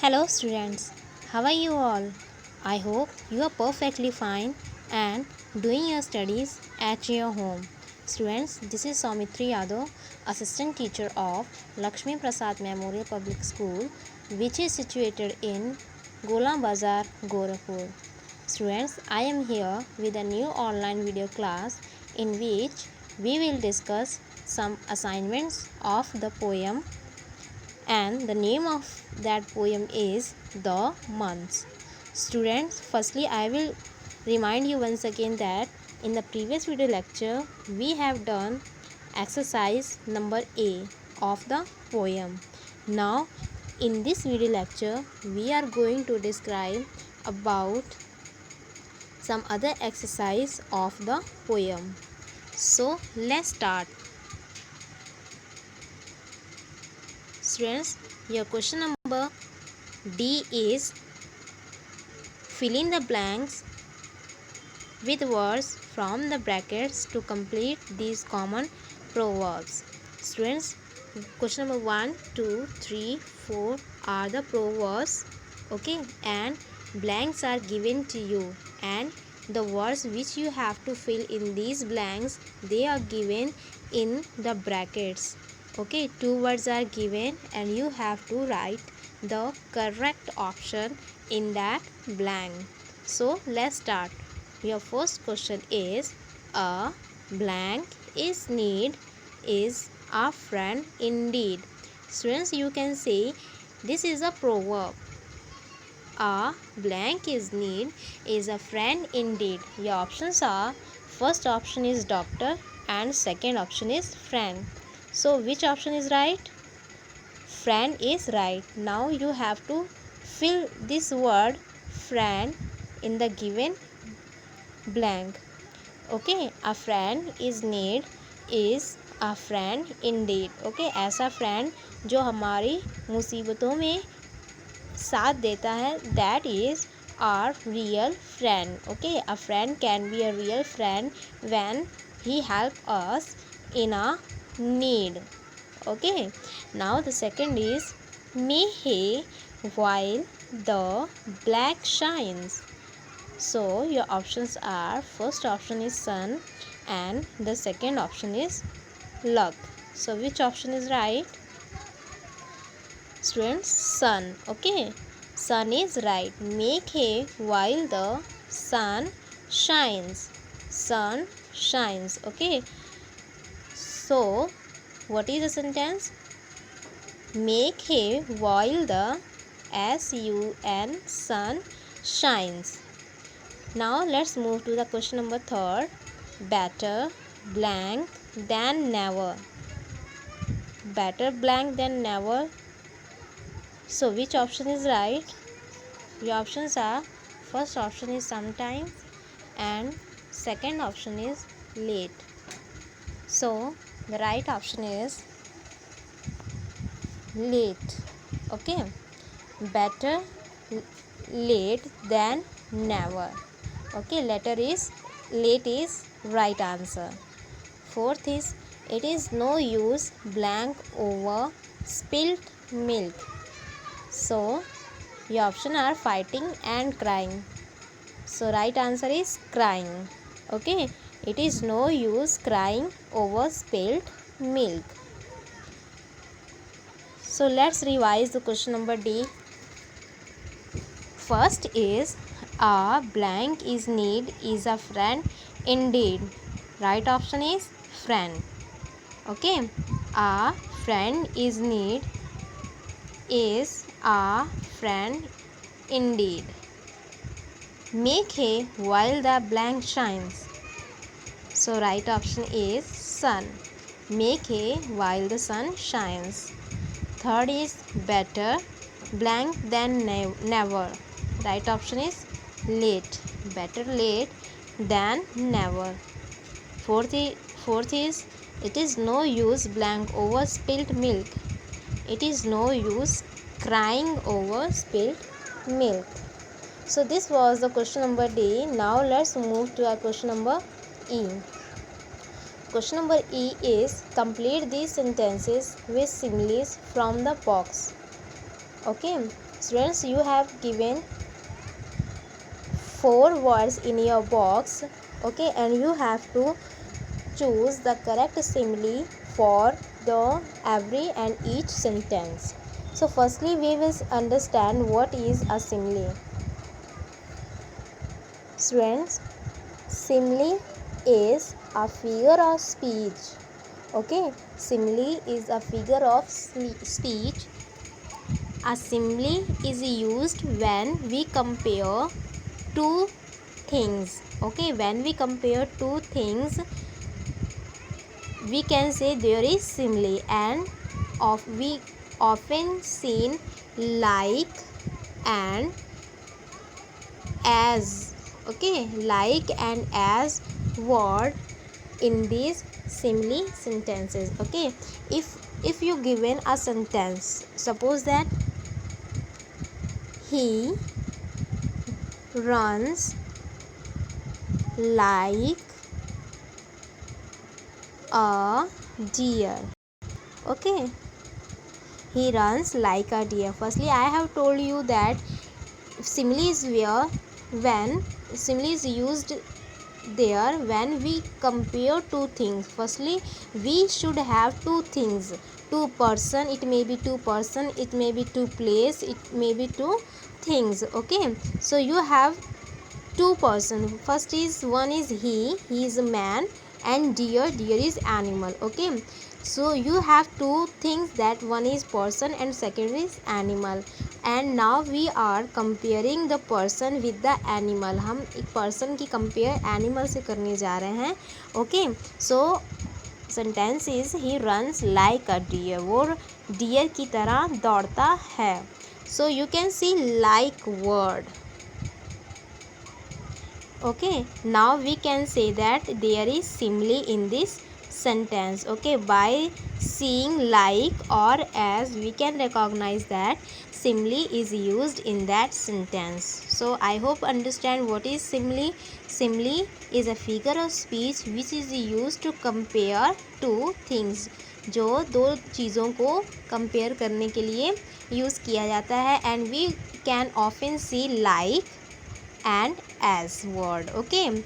Hello students, how are you all? I hope you are perfectly fine and doing your studies at your home. Students, this is Saumitri Yadav, Assistant Teacher of Lakshmi Prasad Memorial Public School, which is situated in Gola Bazar, Gorakhpur. Students, I am here with a new online video class in which we will discuss some assignments of the poem, and the name of that poem is The Months. Students, firstly I will remind you once again that in the previous video lecture we have done exercise number A of the poem. Now in this video lecture we are going to describe about some other exercise of the poem. So let's start. Students, your question number D is fill in the blanks with words from the brackets to complete these common proverbs. Students, question number 1, 2, 3, 4 are the proverbs, okay, and blanks are given to you, and the words which you have to fill in these blanks, they are given in the brackets. Okay, two words are given and you have to write the correct option in that blank. So let's start. Your first question is, a blank is need is a friend indeed. Students, you can say this is a proverb. A blank is need is a friend indeed. Your options are, first option is doctor and second option is friend. So which option is right? Friend is right. Now you have to fill this word friend in the given blank. Okay, a friend is need is a friend indeed. Okay, ऐसा friend जो हमारी मुसीबतों में साथ देता है, that is our real friend. Okay, a friend can be a real friend when he help us in a need. Okay, now the second is may he while the black shines. So your options are, first option is sun and the second option is luck. So which option is right? Students, sun. Okay, sun is right. Make hay while the sun shines. Sun shines. Okay, so what is the sentence? Make hay while the sun shines. Now let's move to the question number 3. Better blank than never. Better blank than never. So which option is right? Your options are, first option is sometimes and second option is late. So the right option is late. Okay, better late than never. Okay, letter is late is right answer. Fourth is, it is no use blank over spilt milk. So your option are fighting and crying. So right answer is crying. Okay, it is no use crying over spilt milk. So let's revise the question number D. First is, a blank is need is a friend indeed. Right option is friend. Okay, a friend is need is a friend indeed. Make hay while the blank shines. So right option is sun. Make hay while the sun shines. Third is better blank than never. Right option is late. Better late than never. Fourth is, it is no use blank over spilt milk. It is no use crying over spilt milk. So this was the question number D. Now let's move to our question number E. Question number E is, complete these sentences with similes from the box. Okay, Students, you have given 4 words in your box, okay, and you have to choose the correct simile for the every and each sentence. So firstly we will understand what is a simile. Students, simile is a figure of speech. Okay, simile is a figure of speech. A simile is used when we compare two things. Okay, when we compare two things, we can say there is simile, and we often seen like and as. Okay, like and as word in these simile sentences. Okay, if you given a sentence, suppose that he runs like a deer. Okay, he runs like a deer. Firstly I have told you that simile is where when simile is used there when we compare two things. Firstly we should have two things, two person, it may be two person, it may be two place, it may be two things. Okay, so you have two person. First is one is he is a man, and deer is animal. Okay, so you have two things, that one is person and second is animal. And now we are comparing the person with the animal. हम एक person की compare animal से करने जा रहे हैं. Okay, so sentence is he runs like a deer. वो deer की तरह दौड़ता है. So you can see like word. Okay, now we can say that there is simile in this sentence. Okay, by seeing like or as we can recognize that simile is used in that sentence. So I hope understand what is simile. Simile is a figure of speech which is used to compare two things. जो दो चीज़ों को compare करने के लिए use किया जाता है, and we can often see like and as word. Okay,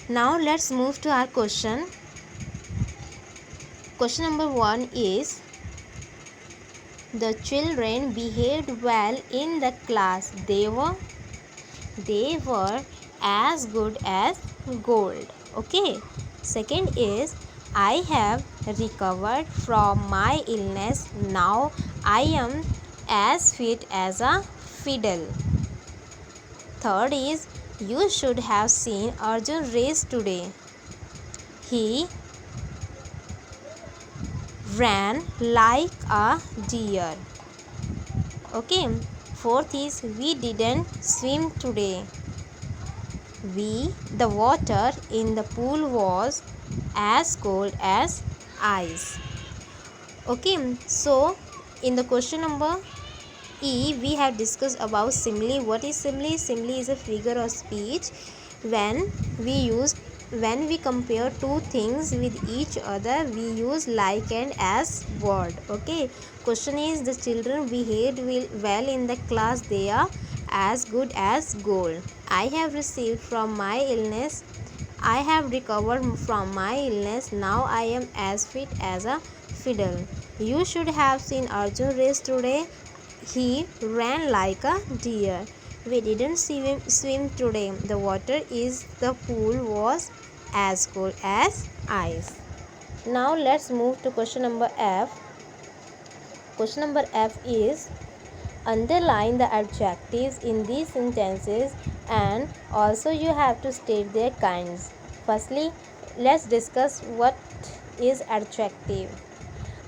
now let's move to our question. Question number 1 is, the children behaved well in the class. They were as good as gold. Okay, second is, I have recovered from my illness. Now I am as fit as a fiddle. Third is, you should have seen Arjun race today. He ran like a deer. Okay. Fourth is, we didn't swim today. The water in the pool was as cold as ice. Okay. So in the question number E, we have discussed about simile. What is simile? Simile is a figure of speech when we compare two things with each other, we use like and as word. Okay, question is, the children behaved well in the class. They are as good as gold. I have received from my illness. I have recovered from my illness. Now I am as fit as a fiddle. You should have seen Arjun race today. He ran like a deer. We didn't swim today. The water is the pool was as cold as ice. Now let's move to question number F. Question number F is, underline the adjectives in these sentences and also you have to state their kinds. Firstly, let's discuss what is adjective.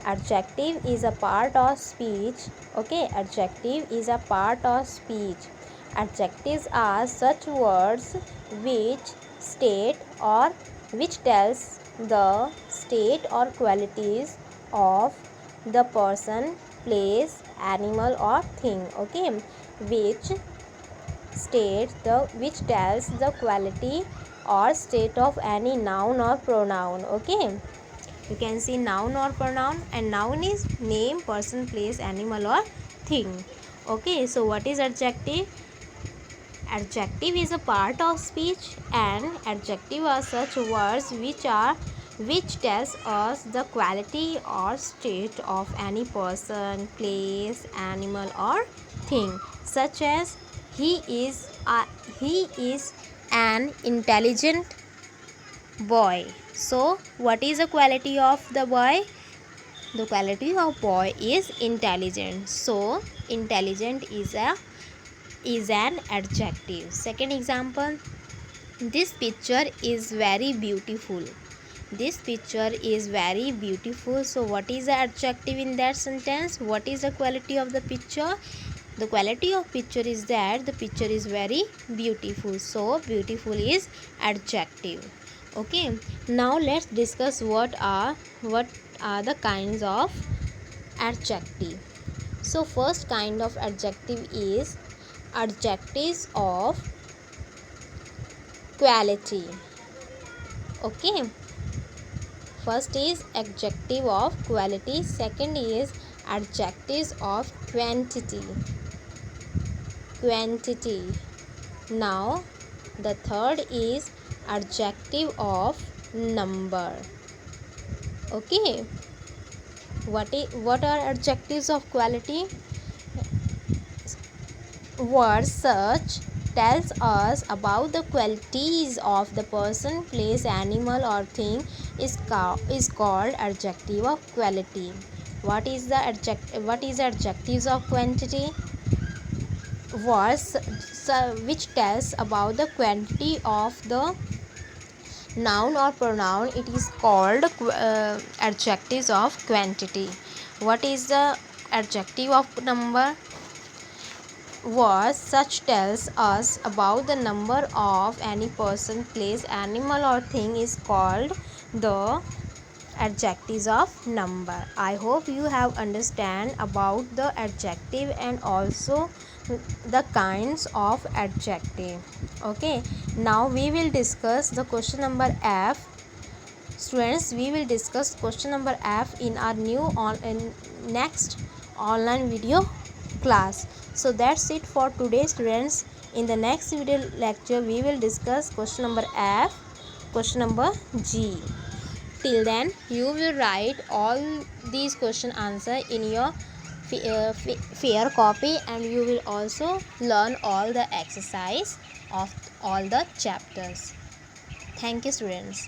Adjective is a part of speech. Okay, adjective is a part of speech. Adjectives are such words which state or which tells the state or qualities of the person, place, animal or thing. Okay, which tells the quality or state of any noun or pronoun. Okay, you can see noun or pronoun, and noun is name, person, place, animal or thing. Okay, so what is adjective? Adjective is a part of speech, and adjective are such words which tells us the quality or state of any person, place, animal or thing, such as he is he is an intelligent boy. So what is the quality of the boy? The quality of boy is intelligent. So intelligent is an adjective. Second example, this picture is very beautiful. This picture is very beautiful. So what is the adjective in that sentence? What is the quality of the picture? The quality of picture is that the picture is very beautiful. So beautiful is adjective. Okay, now let's discuss what are the kinds of adjective. So first kind of adjective is adjectives of quality. Okay, first is adjective of quality, second is adjectives of quantity. Now the third is adjective of number. Okay, what are adjectives of quality? Words such tells us about the qualities of the person, place, animal or thing is called adjective of quality. What is adjectives of quantity? Words which tells about the quantity of the noun or pronoun, it is called adjectives of quantity. What is the adjective of number? Words such tells us about the number of any person, place, animal or thing is called the adjectives of number. I hope you have understand about the adjective and also the kinds of adjective. Okay, now we will discuss the question number F. Students, we will discuss question number F in our next online video class. So that's it for today, students. In the next video lecture we will discuss question number F, question number G. Till then you will write all these question answer in your fair copy, and you will also learn all the exercise of all the chapters. Thank you, students.